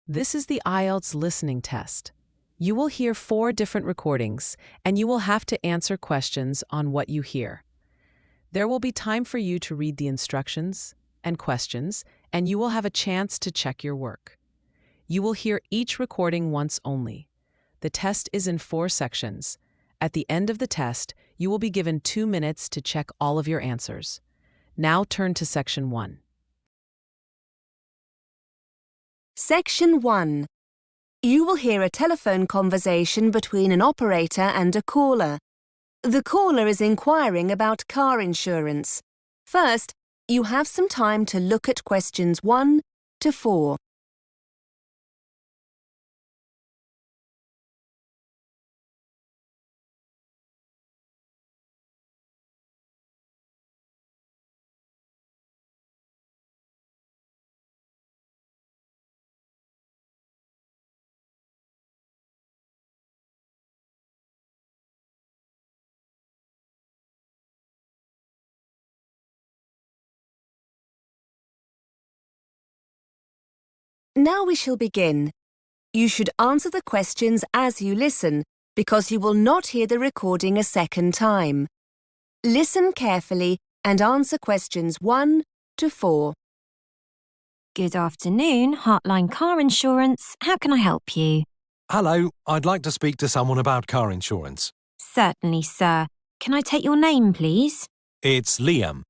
This is the IELTS listening test. You will hear 4 different recordings, and you will have to answer questions on what you hear. There will be time for you to read the instructions and questions, and you will have a chance to check your work. You will hear each recording once only. The test is in 4 sections. At the end of the test, you will be given 2 minutes to check all of your answers. Now turn to Section 1. Section 1. You will hear a telephone conversation between an operator and a caller. The caller is inquiring about car insurance. First, you have some time to look at questions 1 to 4. Now we shall begin. You should answer the questions as you listen, because you will not hear the recording a second time. Listen carefully and answer questions 1 to 4. Good afternoon, Heartline Car Insurance. How can I help you? Hello, I'd like to speak to someone about car insurance. Certainly, sir. Can I take your name, please? It's Liam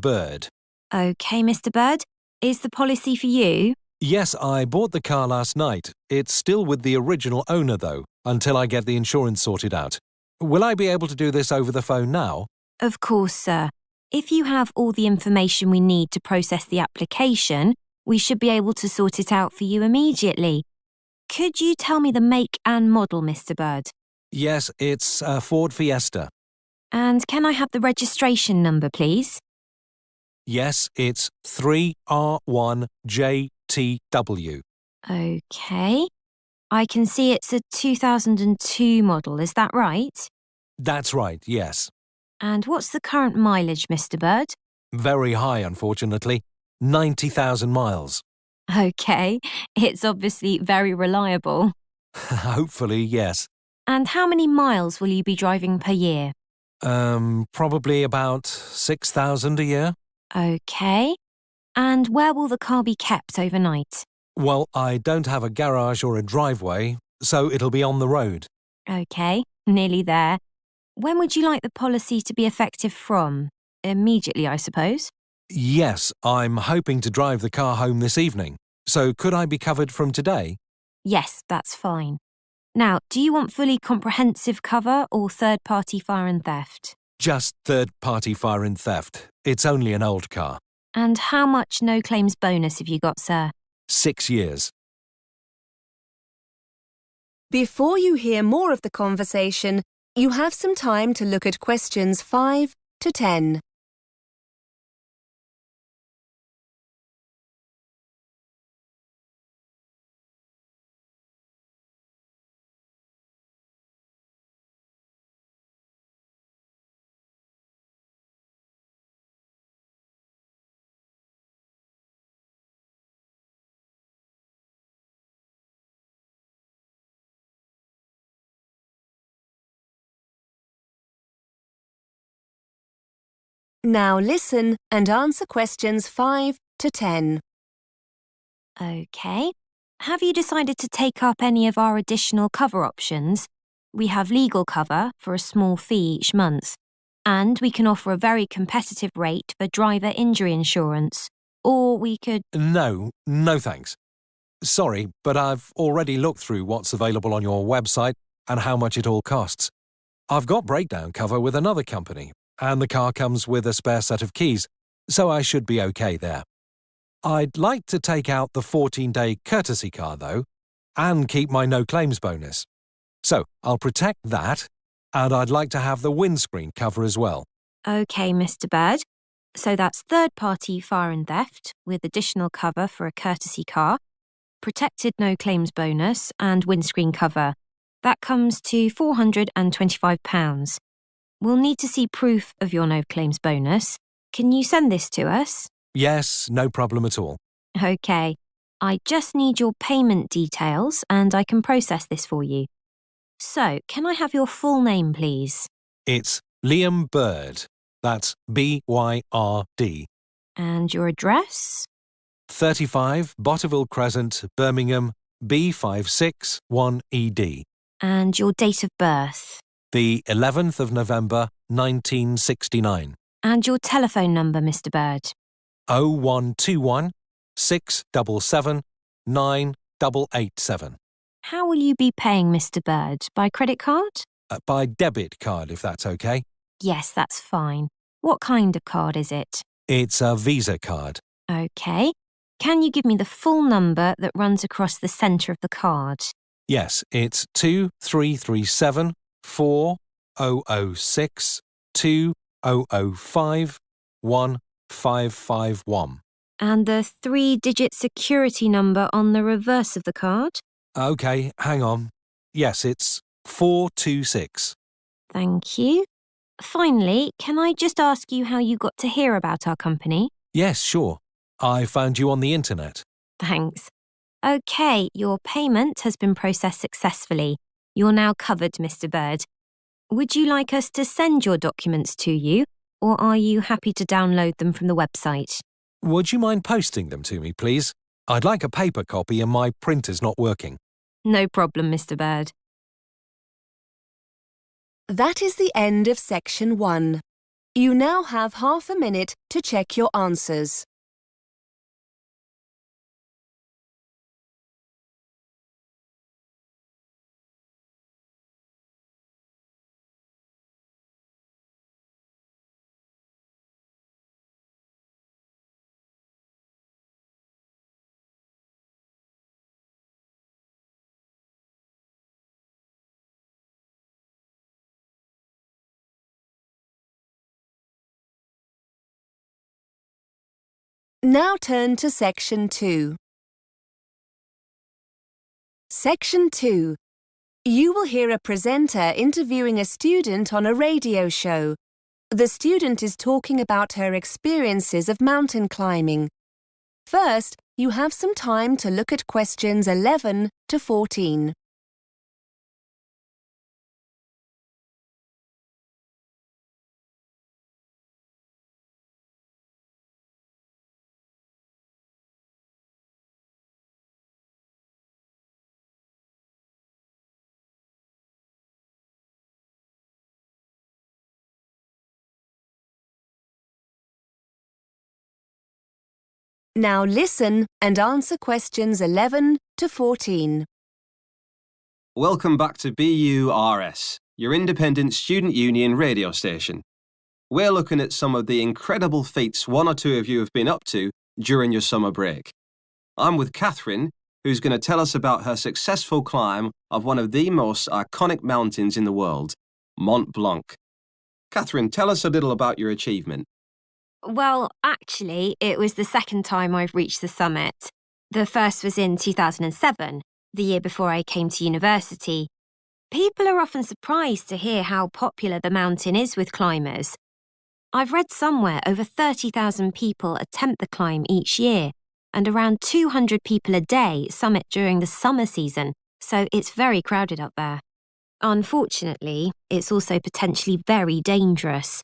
Bird. OK, Mr. Bird. Is the policy for you? Yes, I bought the car last night. It's still with the original owner, though, until I get the insurance sorted out. Will I be able to do this over the phone now? Of course, sir. If you have all the information we need to process the application, we should be able to sort it out for you immediately. Could you tell me the make and model, Mr. Bird? Yes, it's a Ford Fiesta. And can I have the registration number, please? Yes, it's 3R1JTW. OK. I can see it's a 2002 model, is that right? That's right, yes. And what's the current mileage, Mr. Bird? Very high, unfortunately. 90,000 miles. OK, it's obviously very reliable. Hopefully, yes. And how many miles will you be driving per year? Probably about 6,000 a year. OK. And where will the car be kept overnight? Well, I don't have a garage or a driveway, so it'll be on the road. OK, nearly there. When would you like the policy to be effective from? Immediately, I suppose? Yes, I'm hoping to drive the car home this evening. So could I be covered from today? Yes, that's fine. Now, do you want fully comprehensive cover or third-party fire and theft? Just third-party fire and theft. It's only an old car. And how much no-claims bonus have you got, sir? 6 years. Before you hear more of the conversation, you have some time to look at questions 5 to 10. Now listen and answer questions 5 to 10. OK. Have you decided to take up any of our additional cover options? We have legal cover for a small fee each month, and we can offer a very competitive rate for driver injury insurance. Or we could… No thanks. Sorry, but I've already looked through what's available on your website and how much it all costs. I've got breakdown cover with another company, and the car comes with a spare set of keys, so I should be okay there. I'd like to take out the 14-day courtesy car, though, and keep my no-claims bonus. So I'll protect that, and I'd like to have the windscreen cover as well. OK, Mr. Bird. So that's third-party fire and theft with additional cover for a courtesy car, protected no-claims bonus and windscreen cover. That comes to £425. We'll need to see proof of your no-claims bonus. Can you send this to us? Yes, no problem at all. OK. I just need your payment details and I can process this for you. So, can I have your full name, please? It's Liam Bird. That's B-Y-R-D. And your address? 35 Botterville Crescent, Birmingham, B561ED. And your date of birth? The 11th of November, 1969. And your telephone number, Mr. Bird? 0121 677 9887. How will you be paying, Mr. Bird? By credit card? By debit card, if that's okay. Yes, that's fine. What kind of card is it? It's a Visa card. OK. Can you give me the full number that runs across the centre of the card? Yes, it's 2337 4006 2005 1551. And the 3-digit security number on the reverse of the card? OK, hang on. Yes, it's 426. Thank you. Finally, can I just ask you how you got to hear about our company? Yes, sure. I found you on the internet. Thanks. OK, your payment has been processed successfully. You're now covered, Mr. Bird. Would you like us to send your documents to you, or are you happy to download them from the website? Would you mind posting them to me, please? I'd like a paper copy and my printer's not working. No problem, Mr. Bird. That is the end of section 1. You now have half a minute to check your answers. Now turn to section 2. Section 2. You will hear a presenter interviewing a student on a radio show. The student is talking about her experiences of mountain climbing. First, you have some time to look at questions 11 to 14. Now listen and answer questions 11 to 14. Welcome back to BURS, your independent student union radio station. We're looking at some of the incredible feats one or two of you have been up to during your summer break. I'm with Catherine, who's going to tell us about her successful climb of one of the most iconic mountains in the world, Mont Blanc. Catherine, tell us a little about your achievement. Well, actually, it was the second time I've reached the summit. The first was in 2007, the year before I came to university. People are often surprised to hear how popular the mountain is with climbers. I've read somewhere over 30,000 people attempt the climb each year, and around 200 people a day summit during the summer season, so it's very crowded up there. Unfortunately, it's also potentially very dangerous.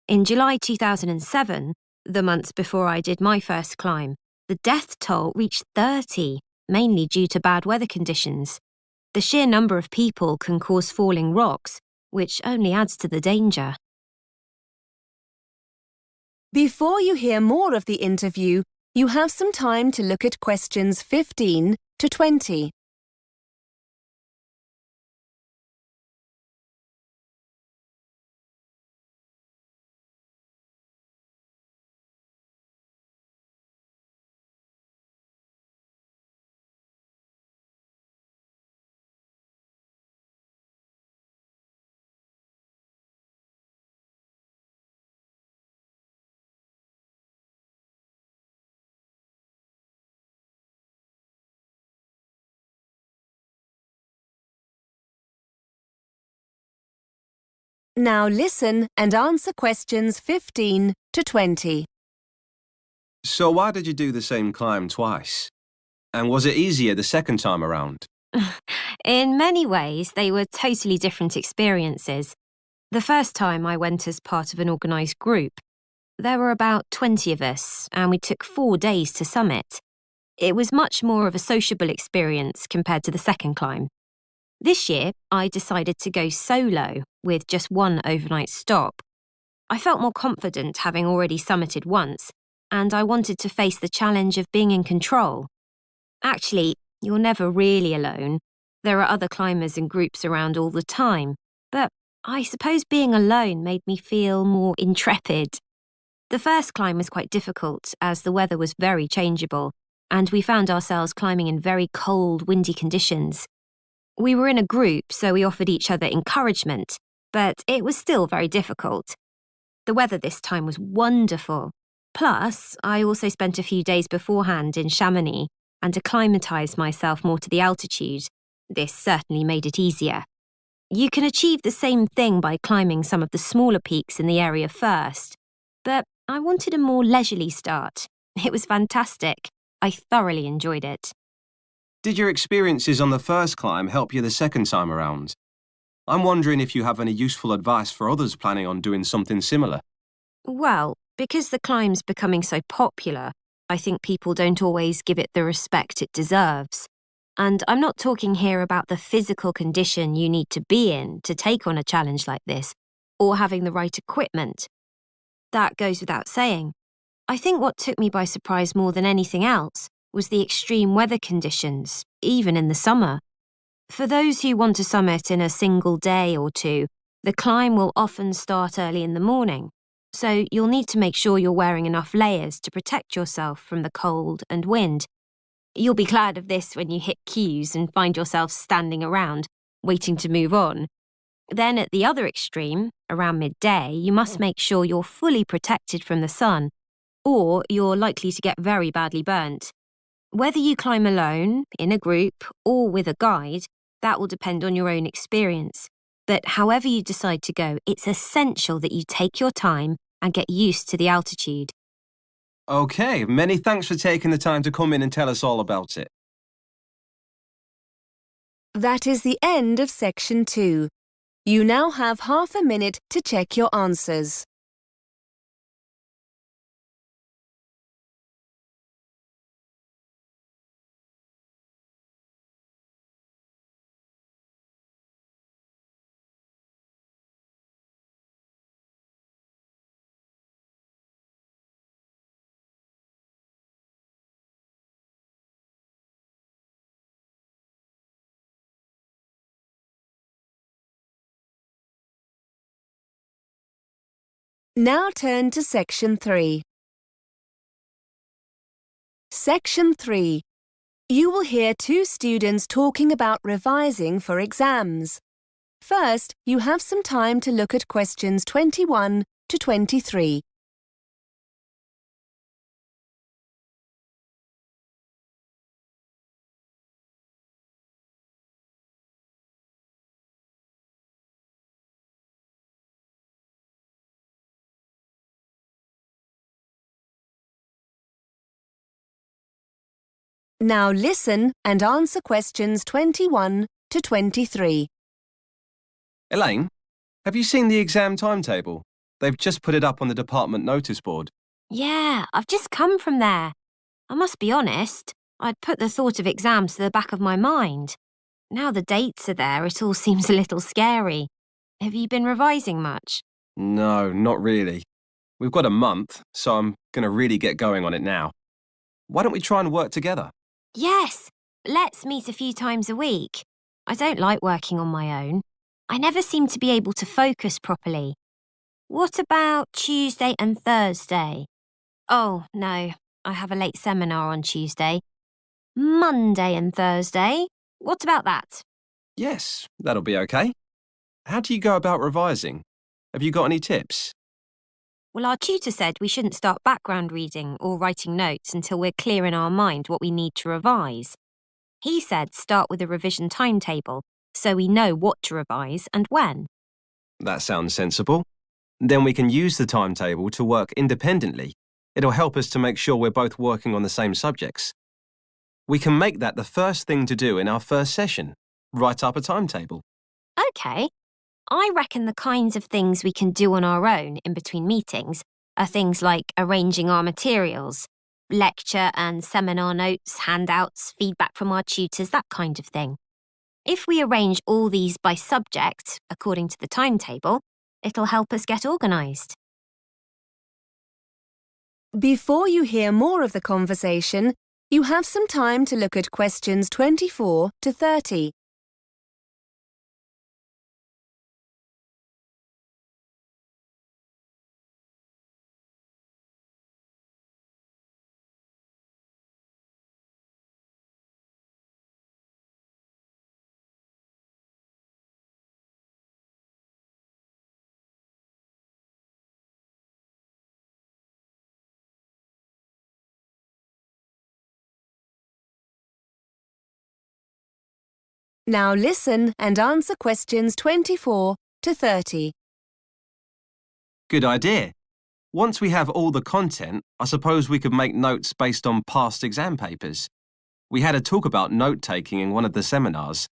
In July 2007, the month before I did my first climb, the death toll reached 30, mainly due to bad weather conditions. The sheer number of people can cause falling rocks, which only adds to the danger. Before you hear more of the interview, you have some time to look at questions 15 to 20. Now listen and answer questions 15 to 20. So why did you do the same climb twice? And was it easier the second time around? In many ways, they were totally different experiences. The first time I went as part of an organised group. There were about 20 of us, and we took 4 days to summit. It was much more of a sociable experience compared to the second climb. This year, I decided to go solo with just one overnight stop. I felt more confident having already summited once, and I wanted to face the challenge of being in control. Actually, you're never really alone. There are other climbers and groups around all the time, but I suppose being alone made me feel more intrepid. The first climb was quite difficult as the weather was very changeable, and we found ourselves climbing in very cold, windy conditions. We were in a group, so we offered each other encouragement, but it was still very difficult. The weather this time was wonderful. Plus, I also spent a few days beforehand in Chamonix and acclimatised myself more to the altitude. This certainly made it easier. You can achieve the same thing by climbing some of the smaller peaks in the area first, but I wanted a more leisurely start. It was fantastic. I thoroughly enjoyed it. Did your experiences on the first climb help you the second time around? I'm wondering if you have any useful advice for others planning on doing something similar. Well, because the climb's becoming so popular, I think people don't always give it the respect it deserves. And I'm not talking here about the physical condition you need to be in to take on a challenge like this, or having the right equipment. That goes without saying. I think what took me by surprise more than anything else was the extreme weather conditions, even in the summer. For those who want to summit in a single day or two, the climb will often start early in the morning, so you'll need to make sure you're wearing enough layers to protect yourself from the cold and wind. You'll be glad of this when you hit queues and find yourself standing around, waiting to move on. Then at the other extreme, around midday, you must make sure you're fully protected from the sun, or you're likely to get very badly burnt. Whether you climb alone, in a group, or with a guide, that will depend on your own experience. But however you decide to go, it's essential that you take your time and get used to the altitude. OK, many thanks for taking the time to come in and tell us all about it. That is the end of section 2. You now have half a minute to check your answers. Now turn to section 3. Section 3. You will hear 2 students talking about revising for exams. First, you have some time to look at questions 21 to 23. Now listen and answer questions 21 to 23. Elaine, have you seen the exam timetable? They've just put it up on the department notice board. Yeah, I've just come from there. I must be honest, I'd put the thought of exams to the back of my mind. Now the dates are there, it all seems a little scary. Have you been revising much? No, not really. We've got a month, so I'm going to really get going on it now. Why don't we try and work together? Yes, let's meet a few times a week. I don't like working on my own. I never seem to be able to focus properly. What about Tuesday and Thursday? Oh, no, I have a late seminar on Tuesday. Monday and Thursday? What about that? Yes, that'll be okay. How do you go about revising? Have you got any tips? Well, our tutor said we shouldn't start background reading or writing notes until we're clear in our mind what we need to revise. He said start with a revision timetable so we know what to revise and when. That sounds sensible. Then we can use the timetable to work independently. It'll help us to make sure we're both working on the same subjects. We can make that the first thing to do in our first session. Write up a timetable. OK. I reckon the kinds of things we can do on our own in between meetings are things like arranging our materials, lecture and seminar notes, handouts, feedback from our tutors, that kind of thing. If we arrange all these by subject, according to the timetable, it'll help us get organised. Before you hear more of the conversation, you have some time to look at questions 24 to 30. Now listen and answer questions 24 to 30. Good idea. Once we have all the content, I suppose we could make notes based on past exam papers. We had a talk about note-taking in one of the seminars.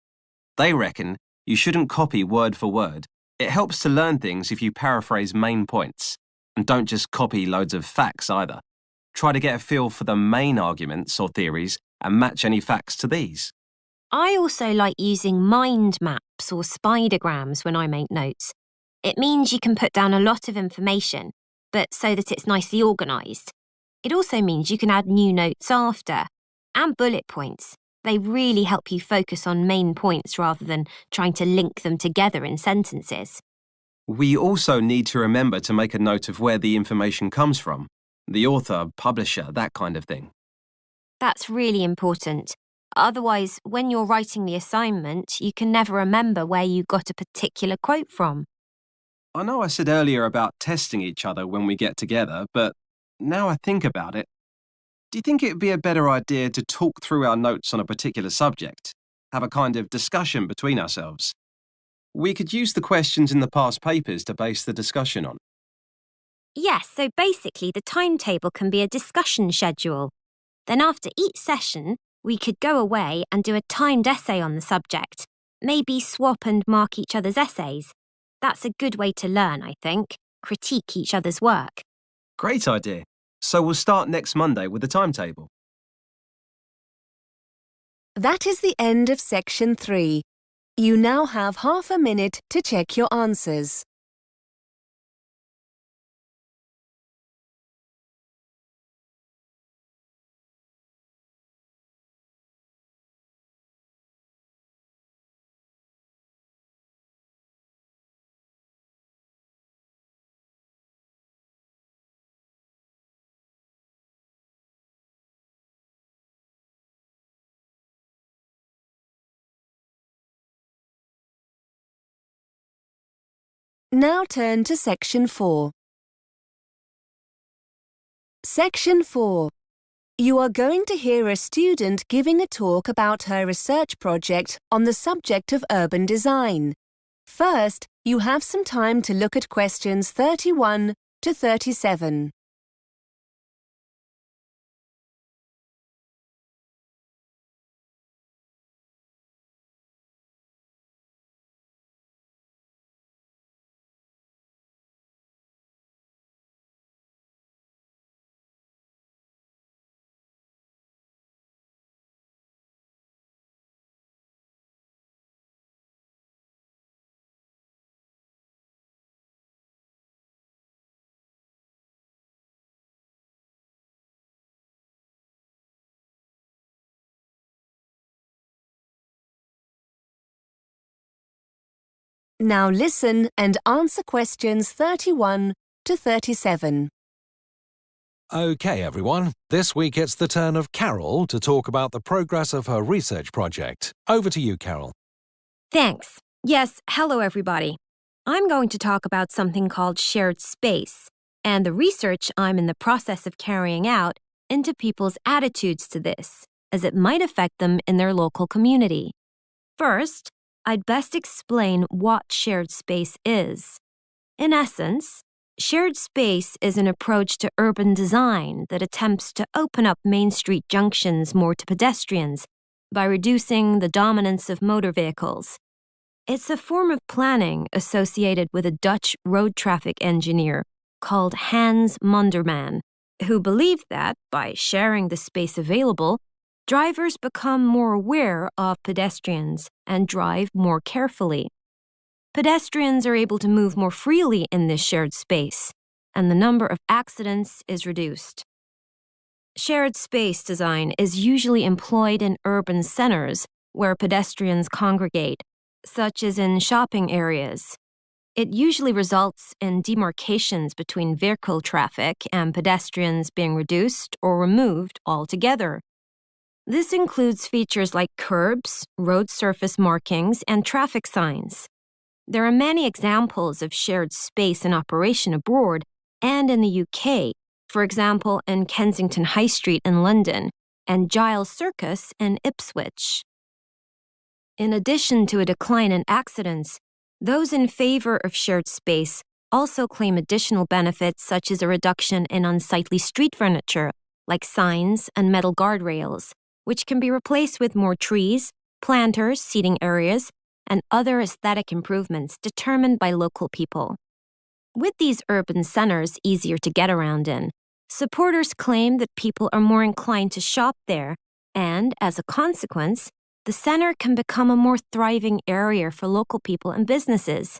They reckon you shouldn't copy word for word. It helps to learn things if you paraphrase main points. And don't just copy loads of facts either. Try to get a feel for the main arguments or theories and match any facts to these. I also like using mind maps or spidergrams when I make notes. It means you can put down a lot of information, but so that it's nicely organised. It also means you can add new notes after. And bullet points. They really help you focus on main points rather than trying to link them together in sentences. We also need to remember to make a note of where the information comes from. The author, publisher, that kind of thing. That's really important. Otherwise, when you're writing the assignment, you can never remember where you got a particular quote from. I know I said earlier about testing each other when we get together, but now I think about it, do you think it would be a better idea to talk through our notes on a particular subject? Have a kind of discussion between ourselves? We could use the questions in the past papers to base the discussion on. Yes, so basically the timetable can be a discussion schedule. Then after each session, we could go away and do a timed essay on the subject. Maybe swap and mark each other's essays. That's a good way to learn, I think. Critique each other's work. Great idea. So we'll start next Monday with the timetable. That is the end of section 3. You now have half a minute to check your answers. Now turn to section 4. Section 4. You are going to hear a student giving a talk about her research project on the subject of urban design. First, you have some time to look at questions 31 to 37. Now listen and answer questions 31 to 37. OK, everyone. This week it's the turn of Carol to talk about the progress of her research project. Over to you, Carol. Thanks. Yes, hello everybody. I'm going to talk about something called shared space and the research I'm in the process of carrying out into people's attitudes to this, as it might affect them in their local community. First, I'd best explain what shared space is. In essence, Shared space is an approach to urban design that attempts to open up main street junctions more to pedestrians by reducing the dominance of motor vehicles. It's a form of planning associated with a Dutch road traffic engineer called Hans Monderman, who believed that, by sharing the space available, drivers become more aware of pedestrians and drive more carefully. Pedestrians are able to move more freely in this shared space, and the number of accidents is reduced. Shared space design is usually employed in urban centers where pedestrians congregate, such as in shopping areas. It usually results in demarcations between vehicle traffic and pedestrians being reduced or removed altogether. This includes features like curbs, road surface markings, and traffic signs. There are many examples of shared space in operation abroad and in the UK, for example in Kensington High Street in London and Giles Circus in Ipswich. In addition to a decline in accidents, those in favor of shared space also claim additional benefits such as a reduction in unsightly street furniture, like signs and metal guardrails, which can be replaced with more trees, planters, seating areas, and other aesthetic improvements determined by local people. With these urban centers easier to get around in, supporters claim that people are more inclined to shop there, and, as a consequence, the center can become a more thriving area for local people and businesses.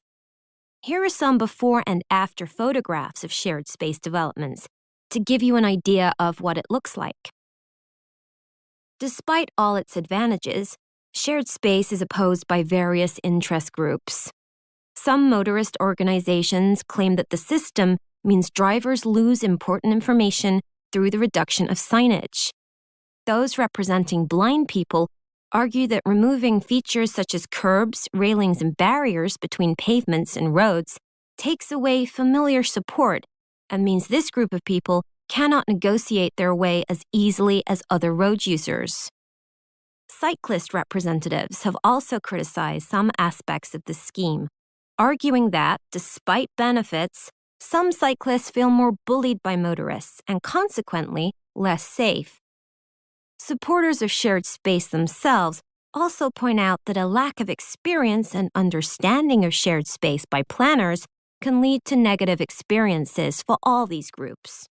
Here are some before and after photographs of shared space developments to give you an idea of what it looks like. Despite all its advantages, shared space is opposed by various interest groups. Some motorist organizations claim that the system means drivers lose important information through the reduction of signage. Those representing blind people argue that removing features such as curbs, railings, and barriers between pavements and roads takes away familiar support and means this group of people cannot negotiate their way as easily as other road users. Cyclist representatives have also criticized some aspects of the scheme, arguing that, despite benefits, some cyclists feel more bullied by motorists and consequently less safe. Supporters of shared space themselves also point out that a lack of experience and understanding of shared space by planners can lead to negative experiences for all these groups.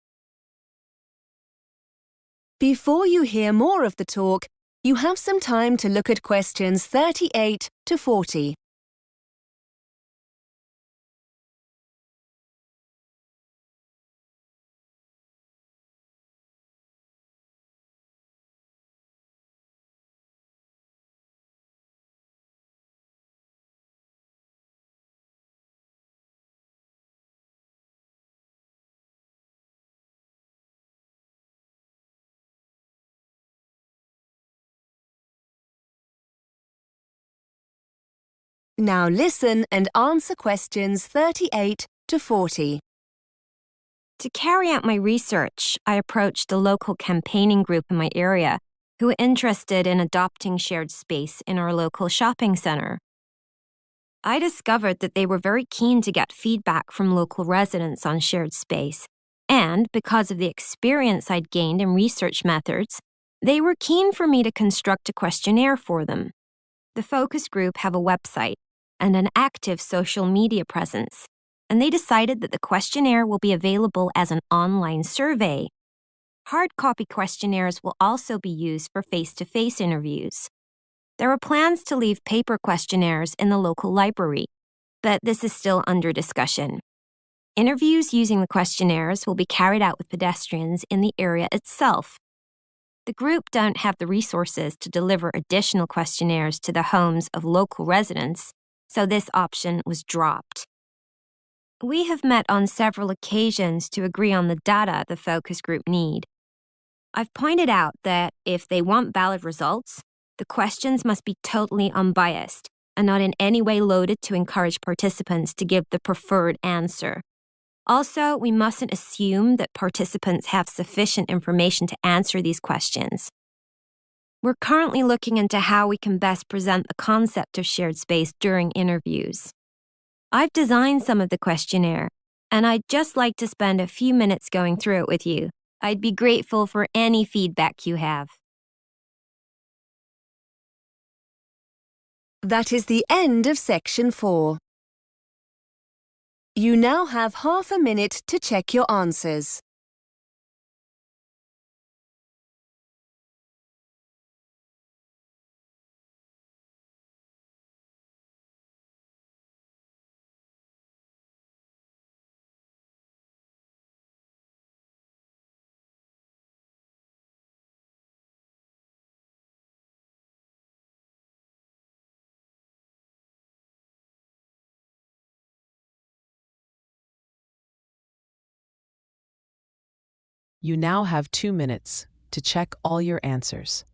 Before you hear more of the talk, you have some time to look at questions 38 to 40. Now listen and answer questions 38 to 40. To carry out my research, I approached a local campaigning group in my area who were interested in adopting shared space in our local shopping center. I discovered that they were very keen to get feedback from local residents on shared space, and because of the experience I'd gained in research methods, they were keen for me to construct a questionnaire for them. The focus group have a website and an active social media presence, and they decided that the questionnaire will be available as an online survey. Hard copy questionnaires will also be used for face-to-face interviews. There are plans to leave paper questionnaires in the local library, but this is still under discussion. Interviews using the questionnaires will be carried out with pedestrians in the area itself. The group don't have the resources to deliver additional questionnaires to the homes of local residents, so this option was dropped. We have met on several occasions to agree on the data the focus group need. I've pointed out that if they want valid results, the questions must be totally unbiased and not in any way loaded to encourage participants to give the preferred answer. Also, we mustn't assume that participants have sufficient information to answer these questions. We're currently looking into how we can best present the concept of shared space during interviews. I've designed some of the questionnaire, and I'd just like to spend a few minutes going through it with you. I'd be grateful for any feedback you have. That is the end of section 4. You now have half a minute to check your answers. You now have 2 minutes to check all your answers.